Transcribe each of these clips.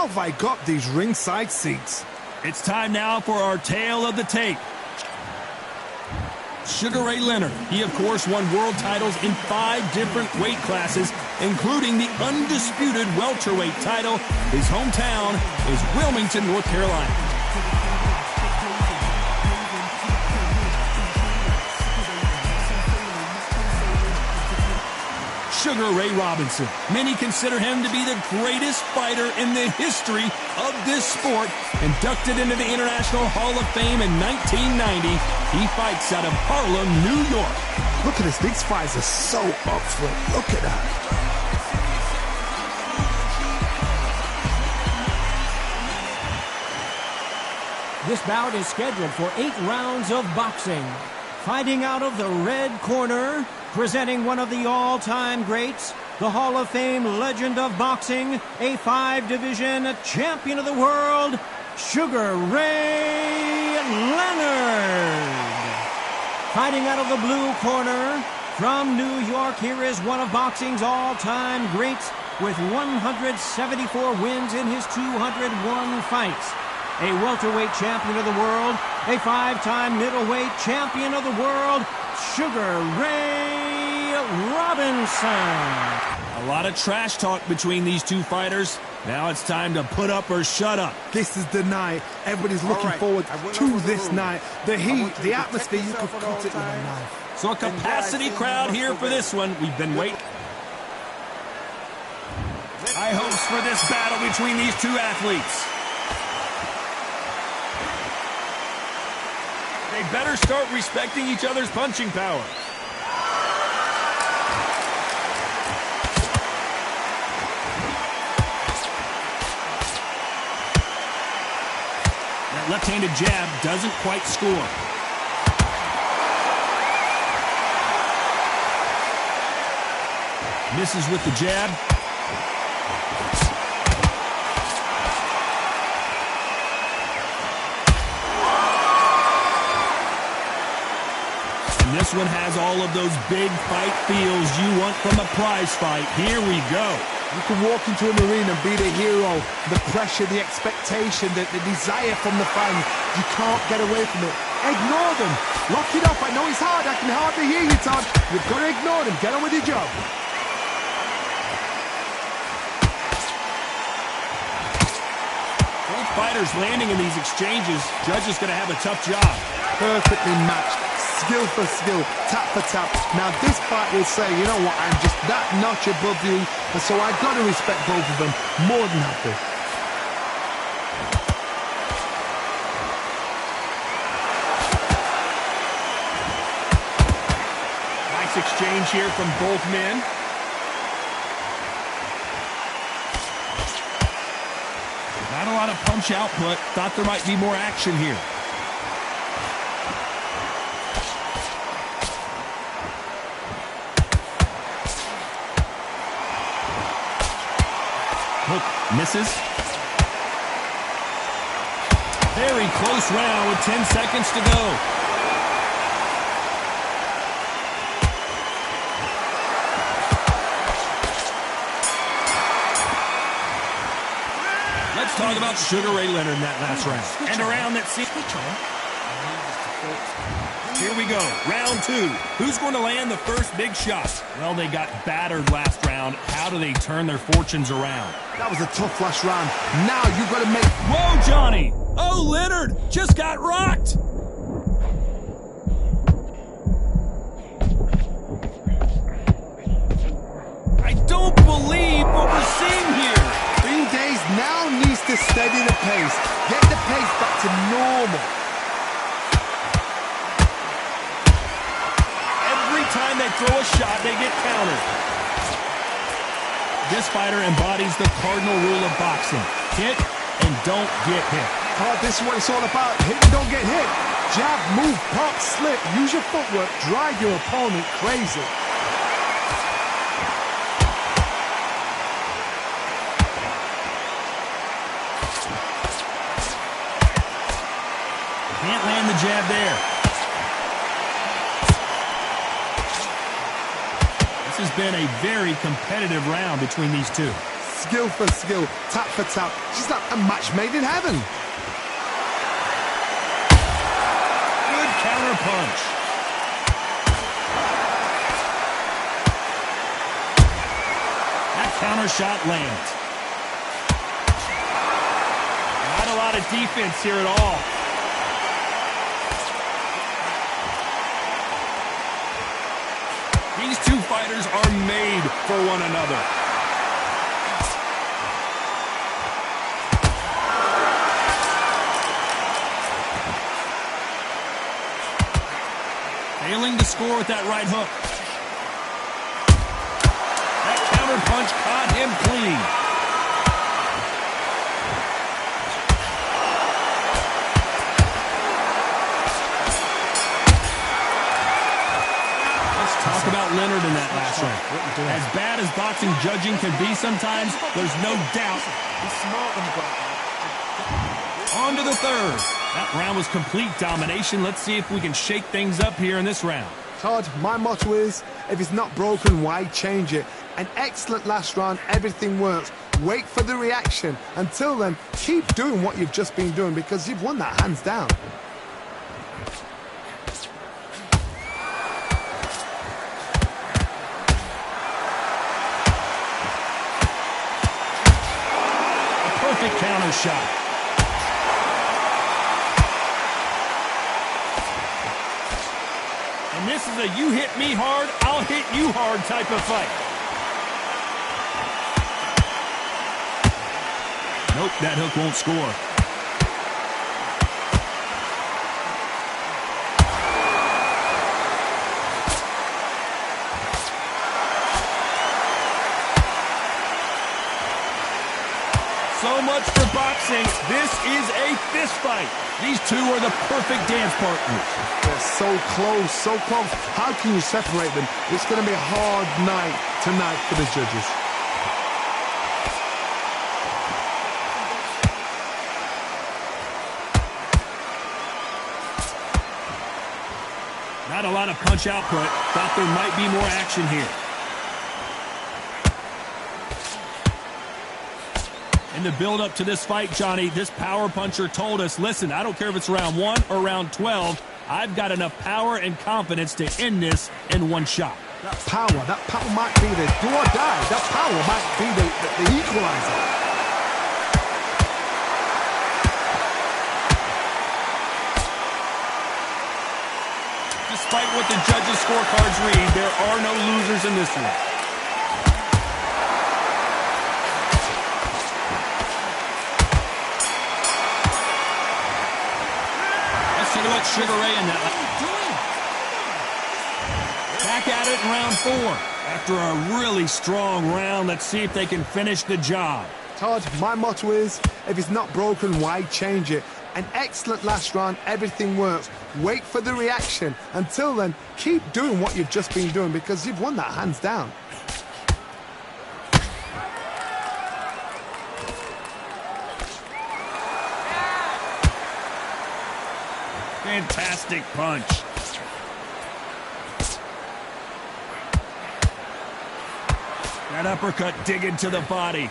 How have I got these ringside seats? It's time now for our tale of the tape. Sugar Ray Leonard. He, of course, won world titles in 5 different weight classes, including the undisputed welterweight title. His hometown is Wilmington, North Carolina. Sugar Ray Robinson. Many consider him to be the greatest fighter in the history of this sport. Inducted into the International Hall of Fame in 1990, he fights out of Harlem, New York. Look at this. These fights are so up front. Look at that. This bout is scheduled for 8 rounds of boxing. Fighting out of the red corner, presenting one of the all-time greats, the Hall of Fame legend of boxing, a 5-division champion of the world, Sugar Ray Leonard. Fighting out of the blue corner, from New York, here is one of boxing's all-time greats with 174 wins in his 201 fights. A welterweight champion of the world, a 5-time middleweight champion of the world, Sugar Ray Robinson. A lot of trash talk between these two fighters. Now it's time to put up or shut up. This is the night. Everybody's looking forward to this night. The heat, the atmosphere, you could cut it with a knife. So a capacity crowd here for this one. We've been waiting. High hopes for this battle between these two athletes. They better start respecting each other's punching power. That left-handed jab doesn't quite score. Misses with the jab. This one has all of those big fight feels you want from a prize fight. Here we go. You can walk into an arena and be the hero. The pressure, the expectation, the desire from the fans. You can't get away from it. Ignore them. Lock it up. I know it's hard. I can hardly hear you, Todd. You've got to ignore them. Get on with your job. Both fighters landing in these exchanges. Judge is going to have a tough job. Perfectly matched. Skill for skill, tap for tap. Now this fight will say, you know what, I'm just that notch above you, and so I've got to respect both of them more than happy. Nice exchange here from both men. Not a lot of punch output. Thought there might be more action here. Hook misses. Very close round with 10 seconds to go. Let's talk about Sugar Ray Leonard in that last round. And a round that seems... Here we go, round 2. Who's going to land the first big shot? Well, they got battered last round. How do they turn their fortunes around? That was a tough last round. Now you've got to make... Whoa, Johnny! Oh, Leonard just got rocked! I don't believe what we're seeing here. Green Days now needs to steady the pace. Get the pace back to normal. Time they throw a shot, they get countered. This fighter embodies the cardinal rule of boxing. Hit and don't get hit. Oh, this is what it's all about. Hit and don't get hit. Jab, move, pop, slip. Use your footwork. Drive your opponent crazy. Can't land the jab there. This has been a very competitive round between these two. skill for skill, tap for tap. She's like a match made in heaven. Good counter punch. That counter shot lands. Not a lot of defense here at all. These two fighters are made for one another. Failing to score with that right hook. That counter punch caught him clean. Let's talk about Leonard in that last round. As bad as boxing judging can be sometimes, there's no doubt. On to the third. That round was complete domination. Let's see if we can shake things up here in this round. Todd, my motto is, if it's not broken, why change it? An excellent last round, everything works. Wait for the reaction. Until then, keep doing what you've just been doing because you've won that hands down. A perfect counter shot. And this is a you hit me hard, I'll hit you hard type of fight. Nope, that hook won't score. So much for boxing. This is a fist fight. These two are the perfect dance partners. They're so close, so close. How can you separate them? It's going to be a hard night tonight for the judges. Not a lot of punch output. Thought there might be more action here. In the build-up to this fight, Johnny, this power puncher told us, listen, I don't care if it's round 1 or round 12, I've got enough power and confidence to end this in one shot. That power might be the do or die. That power might be the equalizer. Despite what the judges' scorecards read, there are no losers in this one. What Sugar Ray in that. Back at it in round 4. After a really strong round, let's see if they can finish the job. Todd, my motto is, if it's not broken, why change it? An excellent last round, everything works. Wait for the reaction. Until then, keep doing what you've just been doing because you've won that hands down. Fantastic punch. That uppercut digging to the body.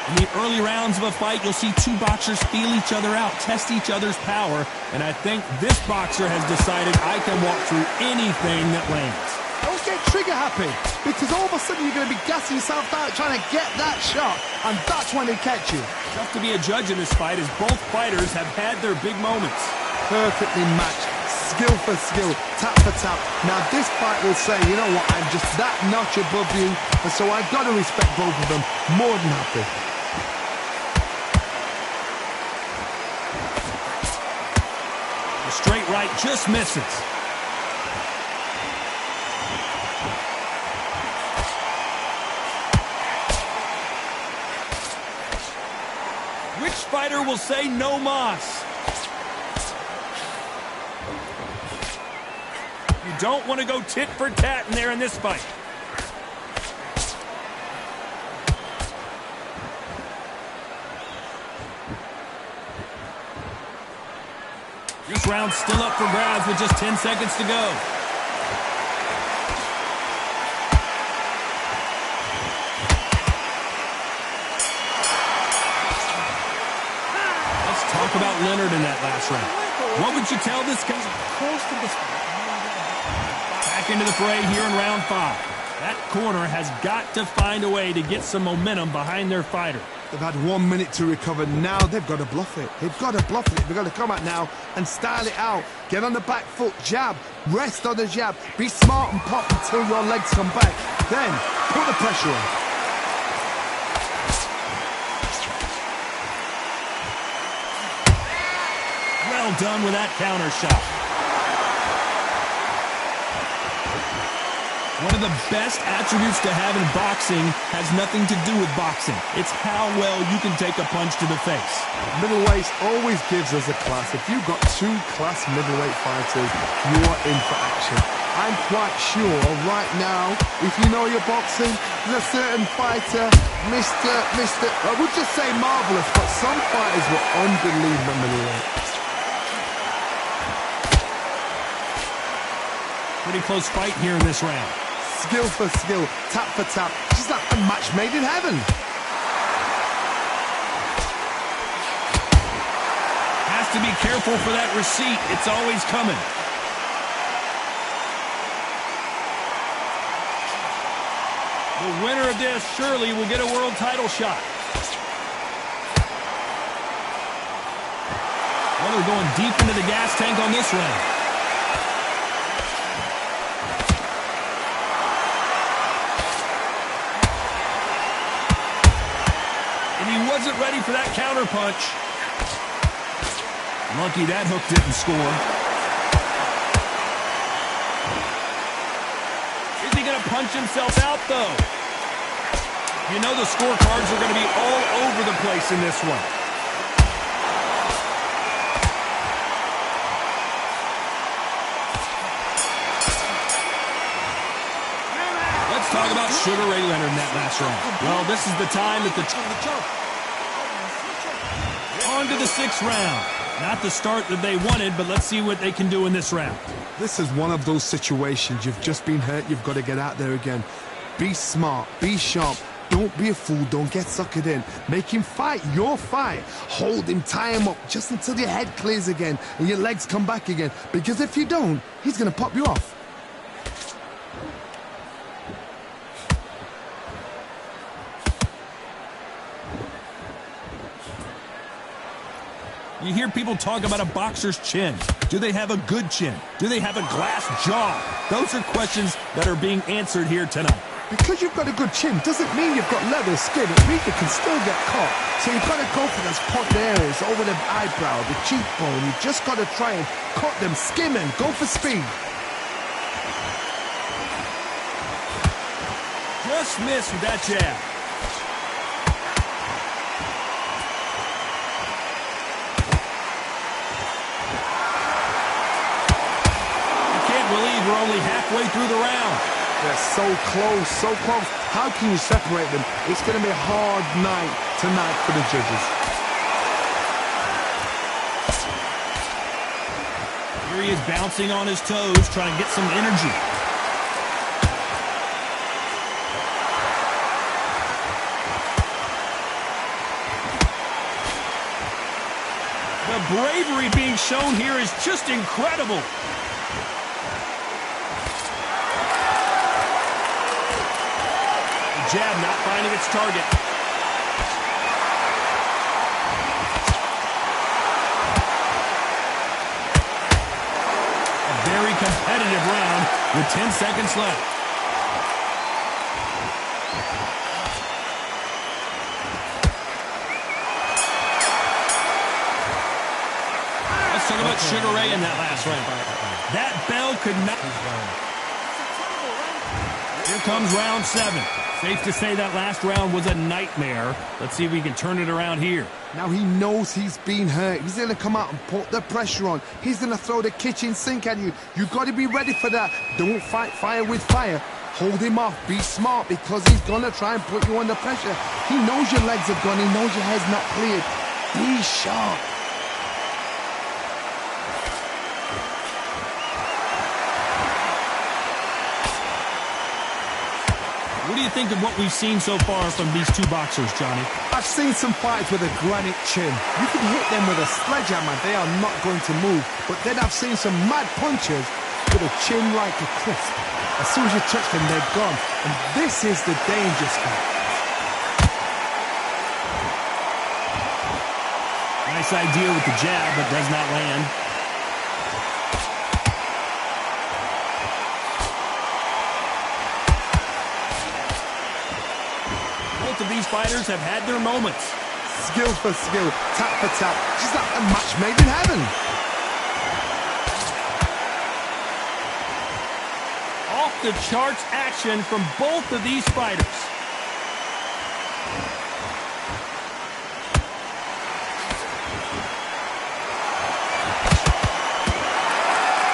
In the early rounds of a fight, you'll see two boxers feel each other out, test each other's power, and I think this boxer has decided I can walk through anything that lands. Don't get trigger happy, because all of a sudden you're going to be gassing yourself out trying to get that shot, and that's when they catch you. Tough to be a judge in this fight as both fighters have had their big moments. Perfectly matched, skill for skill, tap for tap. Now this fight will say, you know what, I'm just that notch above you, and so I've got to respect both of them more than happy. The straight right just misses. Which fighter will say no mas? You don't want to go tit for tat in there in this fight. Just round still up for grabs with just 10 seconds to go. Let's talk about Leonard in that last round. What would you tell this guy? Back into the fray here in round 5. That corner has got to find a way to get some momentum behind their fighter. They've had 1 minute to recover. Now they've got to bluff it. They've got to bluff it. They've got to come out now and style it out. Get on the back foot, jab, rest on the jab. Be smart and pop until your legs come back. Then put the pressure on. Well done with that counter shot. One of the best attributes to have in boxing has nothing to do with boxing. It's how well you can take a punch to the face. Middleweight always gives us a class. If you've got 2 class middleweight fighters, you are in for action. I'm quite sure right now, if you know your boxing, there's a certain fighter, I would just say marvelous, but some fighters were unbelievable middleweight. Pretty close fight here in this round. Skill for skill, tap for tap. Just like a match made in heaven. Has to be careful for that receipt. It's always coming. The winner of this surely will get a world title shot. Well, they're going deep into the gas tank on this round. Wasn't ready for that counter punch. Lucky that hook didn't score. Is he going to punch himself out, though? You know the scorecards are going to be all over the place in this one. Let's talk about Sugar Ray Leonard in that last round. Well, this is the time that on to the 6th round. Not the start that they wanted, but let's see what they can do in this round. This is one of those situations. You've just been hurt. You've got to get out there again. Be smart. Be sharp. Don't be a fool. Don't get suckered in. Make him fight your fight. Hold him. Tie him up just until your head clears again and your legs come back again. Because if you don't, he's going to pop you off. You hear people talk about a boxer's chin. Do they have a good chin? Do they have a glass jaw? Those are questions that are being answered here tonight. Because you've got a good chin doesn't mean you've got leather skin. It means you can still get caught. So you've got to go for those popped areas over the eyebrow, the cheekbone. You've just got to try and cut them, skim and go for speed. Just missed with that jab. We're only halfway through the round. They're so close, so close. How can you separate them? It's going to be a hard night tonight for the judges. Here he is bouncing on his toes, trying to get some energy. The bravery being shown here is just incredible. Jab not finding its target. A very competitive round with 10 seconds left. Let's talk about Sugar Ray in that last round. That bell could not... Here comes round 7. Safe to say that last round was a nightmare. Let's see if we can turn it around here. Now he knows he's been hurt. He's going to come out and put the pressure on. He's going to throw the kitchen sink at you. You've got to be ready for that. Don't fight fire with fire. Hold him off. Be smart because he's going to try and put you under pressure. He knows your legs are gone. He knows your head's not cleared. Be sharp. do you think of what we've seen so far from these two boxers, Johnny? I've seen some fighters with a granite chin. You can hit them with a sledgehammer, they are not going to move. But then I've seen some mad punchers with a chin like a crisp. As soon as you touch them, they're gone. And this is the danger spot. Nice idea with the jab, but does not land. Both of these fighters have had their moments. Skill for skill, tap for tap. Just like a match made in heaven. Off the charts action from both of these fighters.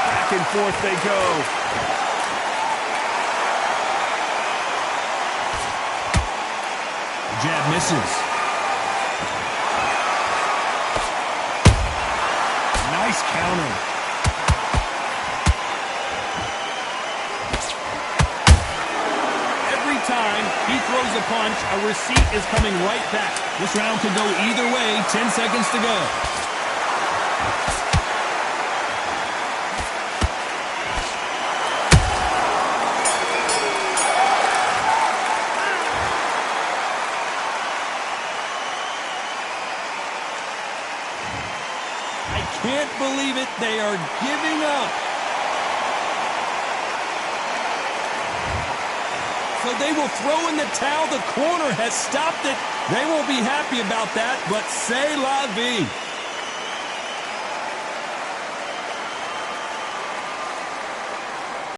Back and forth they go. Jab misses. Nice counter. Every time he throws a punch, a receipt is coming right back. This round could go either way. 10 seconds to go. Can't believe it. They are giving up. So they will throw in the towel. The corner has stopped it. They won't be happy about that, but c'est la vie.